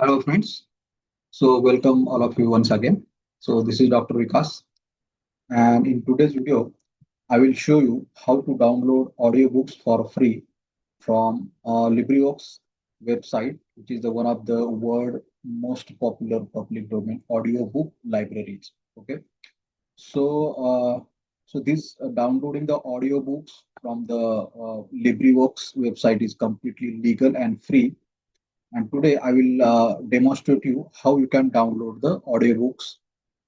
Hello, friends. Welcome all of you once again. This is Dr. Vikas, and in today's video, I will show you how to download audiobooks for free from LibriVox website, which is the one of the world most popular public domain audiobook libraries. Okay, so this downloading the audiobooks from the LibriVox website is completely legal and free, and today I will demonstrate you how you can download the audiobooks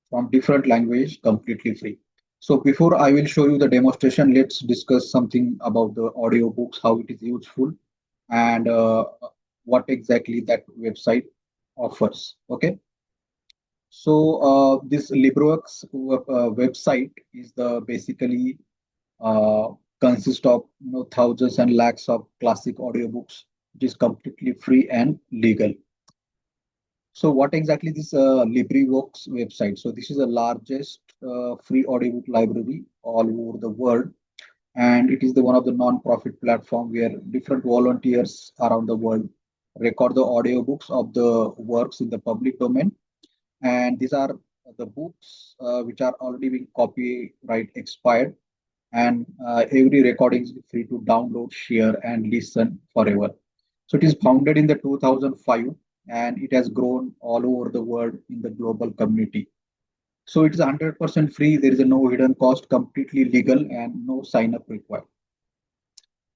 from different language completely free. So before I will show you the demonstration, let's discuss something about the audiobooks, how it is useful, and what exactly that website offers. Okay. This LibriVox website is the basically uh, consists of thousands and lakhs of classic audiobooks. It is completely free and legal. So what exactly this LibriVox website? So this is the largest free audiobook library all over the world, and it is the one of the non-profit platform where different volunteers around the world record the audiobooks of the works in the public domain. And these are the books which are already being copyright expired, and every recording is free to download, share, and listen forever. So it is founded in the 2005, and it has grown all over the world in the global community. So it is 100% free. There is a no hidden cost, completely legal, and no sign up required.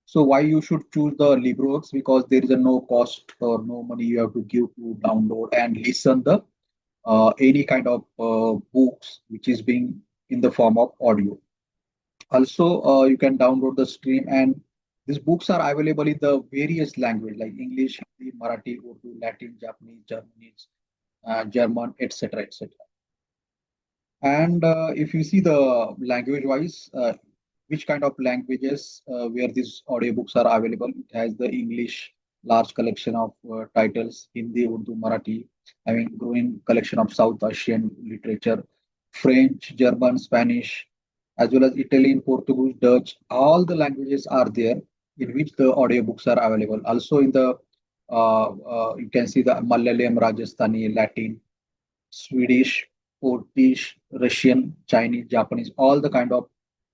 So why you should choose the LibriVox? Because there is a no cost or no money you have to give to download and listen the any kind of books which is being in the form of audio. Also, you can download the stream, and these books are available in the various language like English, Hindi, Marathi, Urdu, Latin, Japanese, German, etc., etc. And if you see the language-wise, which kind of languages where these audiobooks are available, it has the English, large collection of titles, Hindi, Urdu, Marathi, having growing collection of South Asian literature, French, German, Spanish, as well as Italian, Portuguese, Dutch. All the languages are there in which the audiobooks are available. Also in the you can see the Malayalam, Rajasthani, Latin, Swedish, Portuguese, Russian, Chinese, Japanese, all the kind of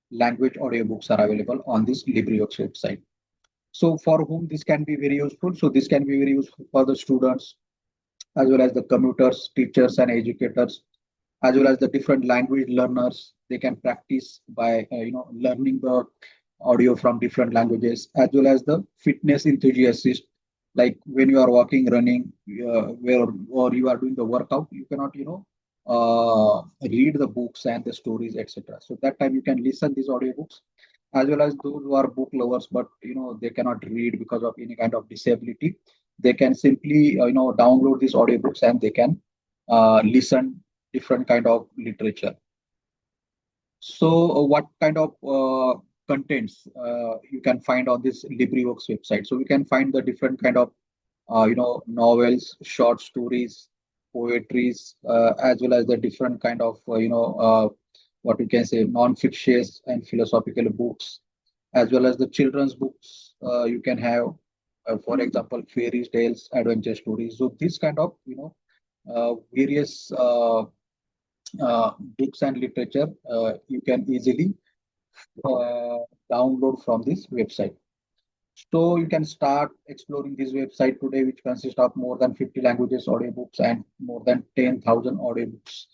language audiobooks are available on this LibriVox website. So for whom this can be very useful? So this can be very useful for the students as well as the commuters, teachers and educators, as well as the different language learners. They can practice by learning the audio from different languages, as well as the fitness enthusiasts. Like when you are walking, running, where or you are doing the workout, you cannot read the books and the stories, etc. So that time you can listen these audiobooks, as well as those who are book lovers, but they cannot read because of any kind of disability. They can simply download these audiobooks and they can listen different kind of literature. So, what kind of contents you can find on this LibriVox website? So, we can find the different kind of novels, short stories, poetries, as well as the different kind of what we can say non-fictitious and philosophical books, as well as the children's books. You can have, for example, fairy tales, adventure stories. So, this kind of various books and literature you can easily uh, download from this website. So you can start exploring this website today, which consists of more than 50 languages audiobooks and more than 10,000 audiobooks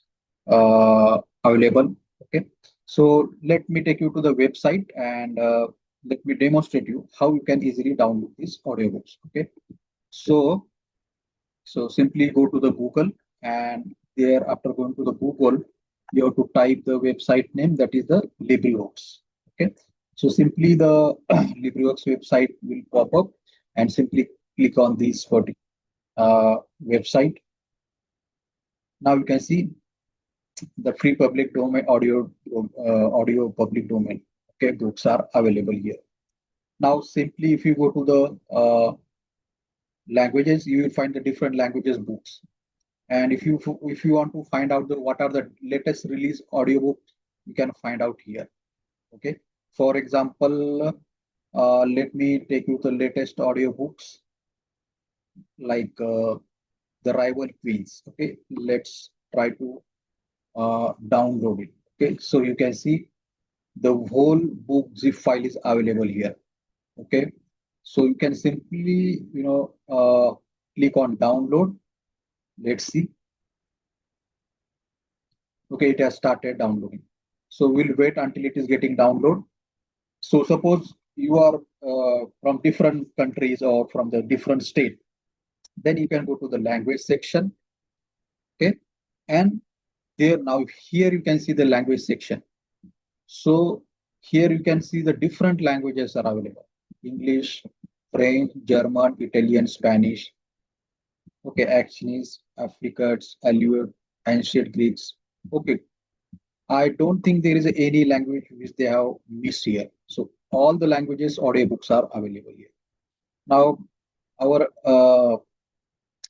available. Okay, so let me take you to the website, and let me demonstrate you how you can easily download these audiobooks. Okay, so simply go to the Google, and there after going to the Google, you have to type the website name, that is the LibriVox. Okay. So simply the LibriVox website will pop up, and simply click on this particular website. Now you can see the free public domain audio public domain. Okay, books are available here. Now simply if you go to the languages, you will find the different languages books. And if you want to find out what are the latest release audiobooks, you can find out here. Okay. For example, let me take you the latest audiobooks like the rival queens. Okay, let's try to download it. Okay, so you can see the whole book zip file is available here. Okay, so you can simply click on download. Let's see. Okay, it has started downloading. So we'll wait until it is getting download. So suppose you are from different countries or from the different state, then you can go to the language section. Okay, and there now here you can see the language section. So here you can see the different languages are available: English, French, German, Italian, Spanish. Okay, Actionis, Africans, Aleut, ancient Greeks. Okay, I don't think there is any language which they have missed here. So all the languages audiobooks are available here. Now our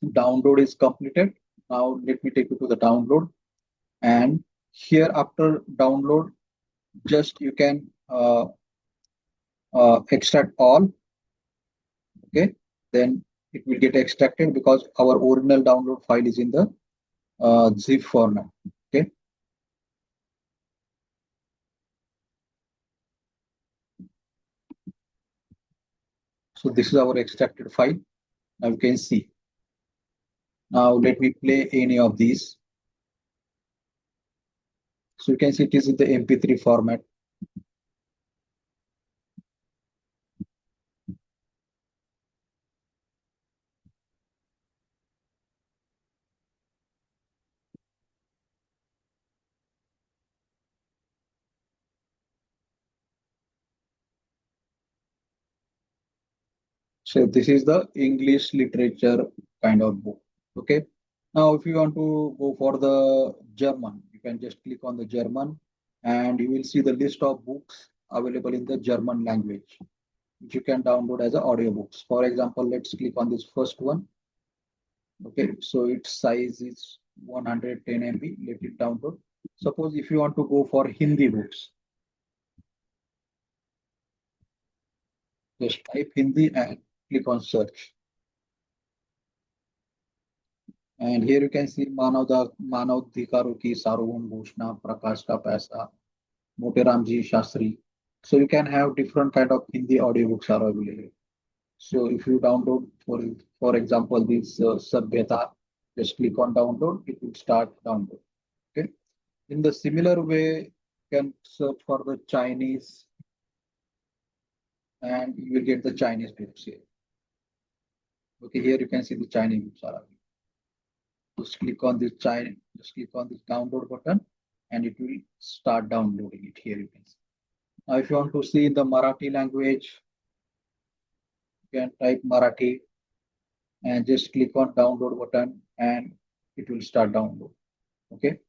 download is completed. Now let me take you to the download, and here after download, just you can extract all. Okay, then it will get extracted because our original download file is in the zip format. Okay, so this is our extracted file. Now you can see. Now let me play any of these. So you can see it is in the MP3 format. So this is the English literature kind of book. Okay. Now if you want to go for the German, you can just click on the German and you will see the list of books available in the German language, which you can download as a audiobooks. For example, let's click on this first one. Okay, so its size is 110 MB. Let it download. Suppose if you want to go for Hindi books, just type Hindi and click on search. And here you can see मानवाधिकारों की सार्वभौम घोषणा, प्रकाश का पैसा, Moteram ji Shastri. So you can have different kind of Hindi audiobooks are available. So if you download for example this Sabhyata, just click on download, it will start download. Okay. In the similar way, you can search for the Chinese and you will get the Chinese books here. Okay, here you can see the Chinese books are available. Just click on this just click on this download button and it will start downloading it. Here you can see. Now if you want to see the Marathi language, you can type Marathi and just click on download button and it will start download. Okay.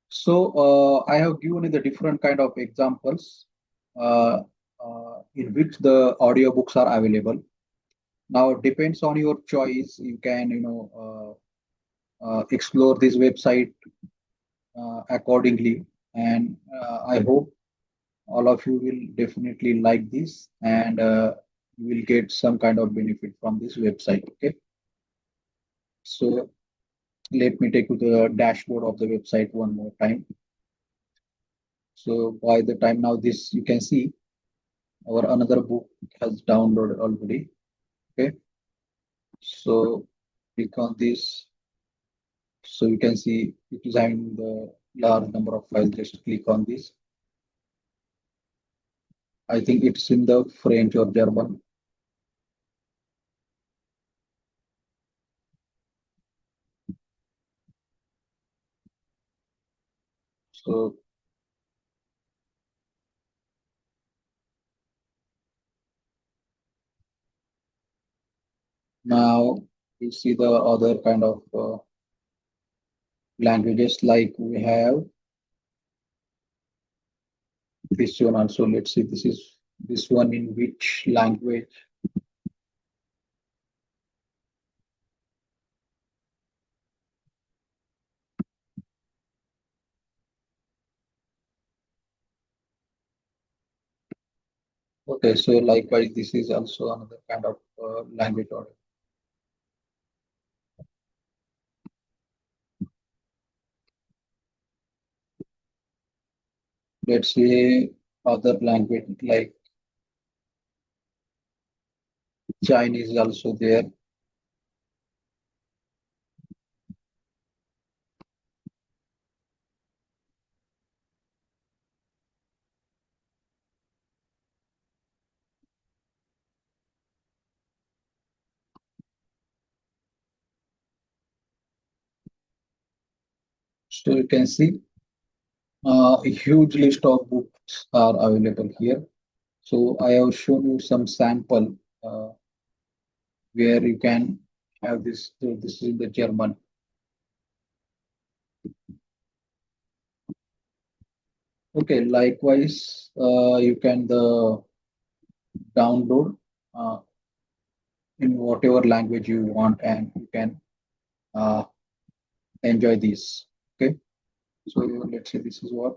So I have given you the different kind of examples uh, in which the audiobooks are available. Now it depends on your choice. You can explore this website accordingly, and I hope all of you will definitely like this and you will get some kind of benefit from this website. Okay, so let me take you to the dashboard of the website one more time. So by the time now this you can see our another book has downloaded already. Okay, so click on this. So you can see it is having the large number of files. Just click on this. I think it's in the French or German. So now you see the other kind of languages like we have this one also. Let's see, this is this one in which language. Okay, so likewise, this is also another kind of language order. Let's say other language like Chinese is also there. So you can see a huge list of books are available here. So I have shown you some sample where you can have this. So this is in the German. Okay, likewise, you can the download uh, in whatever language you want, and you can uh, enjoy this. Okay, so let's say this is what.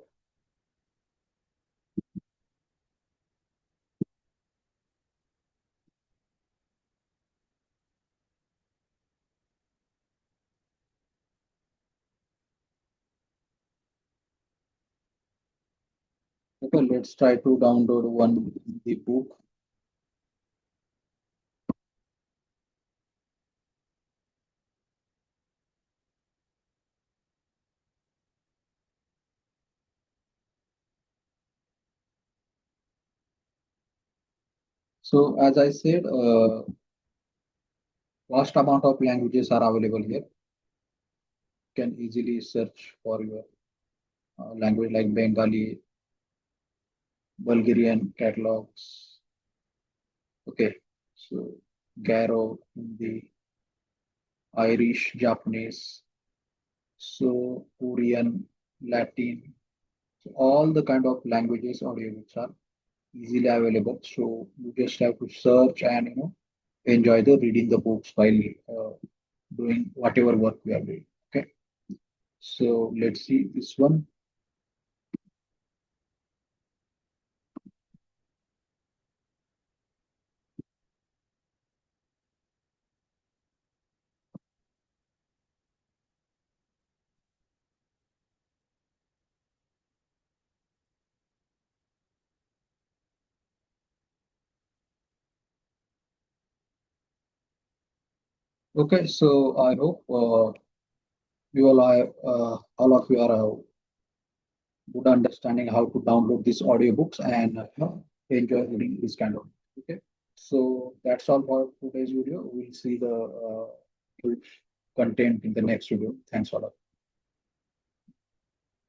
Okay, let's try to download one the book. So as I said, vast amount of languages are available here. You can easily search for your language like Bengali, Bulgarian catalogs. Okay, so Garo, Hindi, Irish, Japanese, so Korean, Latin. So all the kind of languages audiobooks are easily available. So you just have to search and enjoy the reading the books while doing whatever work we are doing. Okay. So let's see this one. Okay, so I hope all of you are good understanding how to download these audiobooks and enjoy reading this kind of. Okay, so that's all for today's video. We'll see the content in the next video. Thanks a lot.